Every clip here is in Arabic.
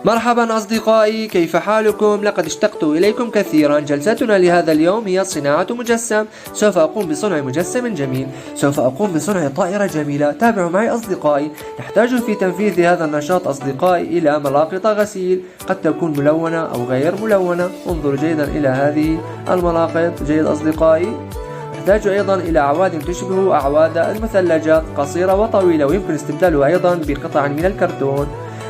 مرحبا أصدقائي، كيف حالكم؟ لقد اشتقت إليكم كثيرا. جلستنا لهذا اليوم هي صناعة مجسم. سوف أقوم بصنع مجسم جميل. سوف أقوم بصنع طائرة جميلة. تابعوا معي أصدقائي. نحتاج في تنفيذ هذا النشاط أصدقائي إلى ملاقط غسيل، قد تكون ملونة أو غير ملونة. انظروا جيدا إلى هذه الملاقط. جيد أصدقائي. نحتاج أيضا إلى أعواد تشبه أعواد المثلجات، قصيرة وطويلة، ويمكن استبدالها أيضا بقطع من الكرتون.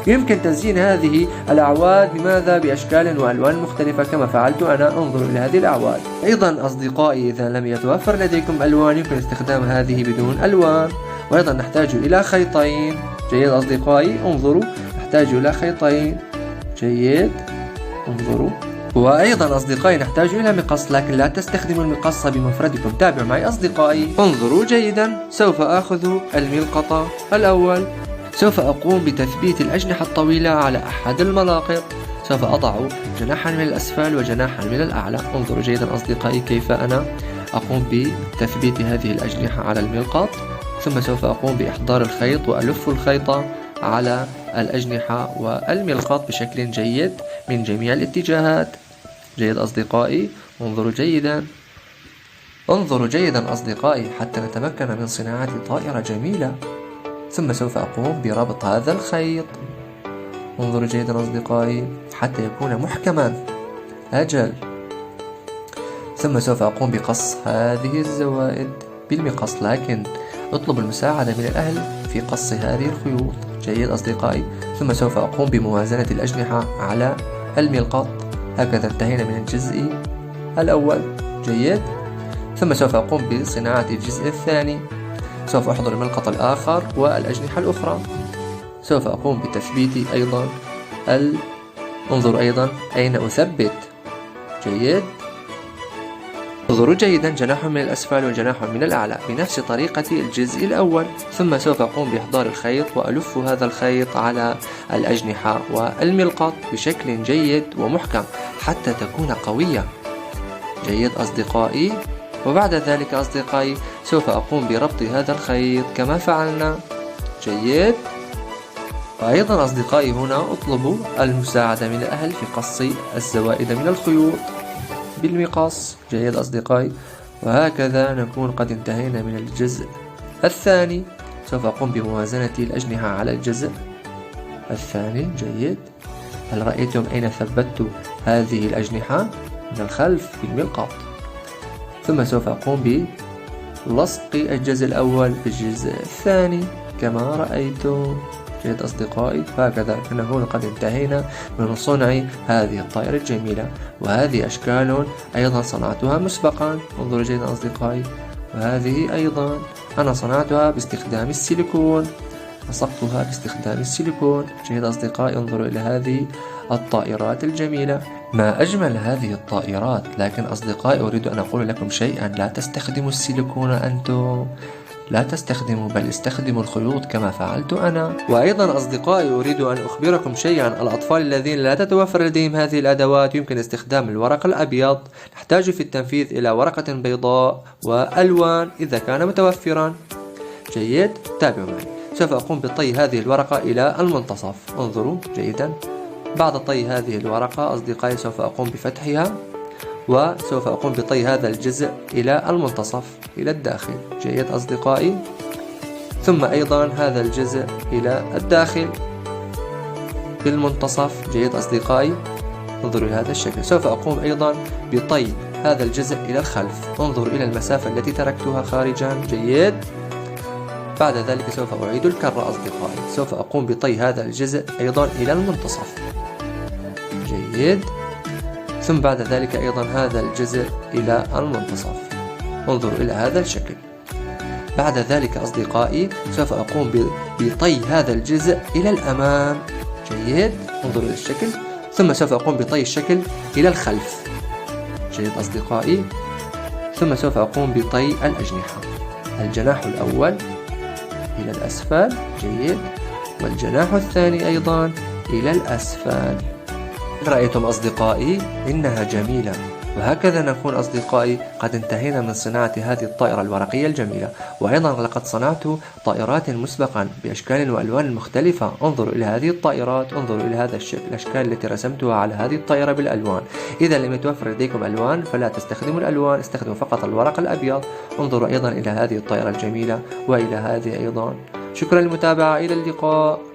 يمكن تزيين هذه الأعواد بماذا؟ بأشكال وألوان مختلفة كما فعلت أنا. انظروا إلى هذه الأعواد. أيضا أصدقائي، إذا لم يتوفر لديكم ألوان يمكن استخدام هذه بدون ألوان. وأيضا نحتاج إلى خيطين. جيد أصدقائي، انظروا، نحتاج إلى خيطين. جيد، انظروا. وأيضا أصدقائي نحتاج إلى مقص، لكن لا تستخدموا المقص بمفردكم. تابعوا معي أصدقائي. انظروا جيدا. سوف آخذ الملقط الأول. سوف أقوم بتثبيت الأجنحة الطويلة على أحد الملاقط. سوف أضع جناحا من الأسفل وجناحا من الأعلى. انظروا جيدا أصدقائي كيف أنا أقوم بتثبيت هذه الأجنحة على الملقط. ثم سوف أقوم بإحضار الخيط وألف الخيط على الأجنحة والملقط بشكل جيد من جميع الاتجاهات. جيد أصدقائي، انظروا جيدا. انظروا جيدا أصدقائي حتى نتمكن من صناعة طائرة جميلة. ثم سوف أقوم بربط هذا الخيط. انظروا جيدا أصدقائي حتى يكون محكما. أجل. ثم سوف أقوم بقص هذه الزوائد بالمقص، لكن اطلب المساعدة من الأهل في قص هذه الخيوط. جيد أصدقائي. ثم سوف أقوم بموازنة الأجنحة على الملقط. هكذا انتهينا من الجزء الأول. جيد. ثم سوف أقوم بصناعة الجزء الثاني. سوف أحضر الملقط الآخر والأجنحة الأخرى. سوف أقوم بتثبيت أيضا انظروا أيضا أين أثبت. جيد. انظروا جيدا، جناح من الأسفل وجناح من الأعلى بنفس طريقة الجزء الأول. ثم سوف أقوم بإحضار الخيط وألف هذا الخيط على الأجنحة والملقط بشكل جيد ومحكم حتى تكون قوية. جيد أصدقائي. وبعد ذلك أصدقائي سوف أقوم بربط هذا الخيط كما فعلنا. جيد. وأيضا أصدقائي هنا أطلبوا المساعدة من الأهل في قص الزوائد من الخيوط بالمقص. جيد أصدقائي. وهكذا نكون قد انتهينا من الجزء الثاني. سوف أقوم بموازنة الأجنحة على الجزء الثاني. جيد. هل رأيتم أين ثبتت هذه الأجنحة؟ من الخلف بالملقط. ثم سوف أقوم بلصق الجزء الأول بالجزء الثاني كما رأيتم. جيد أصدقائي. هكذا نكون قد انتهينا من صنع هذه الطائرة الجميلة. وهذه أشكال أيضا صنعتها مسبقا. انظروا جيدا أصدقائي. وهذه أيضا أنا صنعتها باستخدام السيليكون. لصقتها باستخدام السيليكون. جيد أصدقائي. انظروا إلى هذه الطائرات الجميلة. ما أجمل هذه الطائرات. لكن أصدقائي أريد أن أقول لكم شيئا. لا تستخدموا السيليكون أنتم، لا تستخدموا، بل استخدموا الخيوط كما فعلت أنا. وأيضا أصدقائي أريد أن أخبركم شيئا. الأطفال الذين لا تتوفر لديهم هذه الأدوات يمكن استخدام الورق الأبيض. نحتاج في التنفيذ إلى ورقة بيضاء وألوان إذا كان متوفرا. جيد. تابعوا معي. سوف أقوم بطي هذه الورقة إلى المنتصف. انظروا جيدا. بعد طي هذه الورقة أصدقائي سوف أقوم بفتحها، وسوف أقوم بطي هذا الجزء إلى المنتصف إلى الداخل. جيد أصدقائي. ثم أيضا هذا الجزء إلى الداخل بالمنتصف. جيد أصدقائي. انظروا إلى هذا الشكل. سوف أقوم أيضا بطي هذا الجزء إلى الخلف. انظروا إلى المسافة التي تركتها خارجا. جيد. بعد ذلك سوف أعيد الكرة أصدقائي. سوف أقوم بطي هذا الجزء أيضا إلى المنتصف. جيد. ثم بعد ذلك أيضا هذا الجزء إلى المنتصف. انظروا إلى هذا الشكل. بعد ذلك أصدقائي سوف أقوم بطي هذا الجزء إلى الأمام. جيد. انظروا إلى الشكل. ثم سوف أقوم بطي الشكل إلى الخلف. جيد أصدقائي. ثم سوف أقوم بطي الأجنحة. الجناح الأول إلى الأسفل. جيد. والجناح الثاني أيضا إلى الأسفل. رأيتم أصدقائي؟ إنها جميلة وهكذا نكون أصدقائي قد انتهينا من صناعة هذه الطائرة الورقية الجميلة. وأيضا لقد صنعت طائرات مسبقا بأشكال وألوان مختلفة. انظروا إلى هذه الطائرات، انظروا إلى هذا الشكل، الأشكال التي رسمتها على هذه الطائرة بالألوان. إذا لم يتوفر لديكم ألوان فلا تستخدموا الألوان، استخدموا فقط الورق الأبيض. انظروا أيضا إلى هذه الطائرة الجميلة وإلى هذه أيضا. شكرا للمتابعة، إلى اللقاء.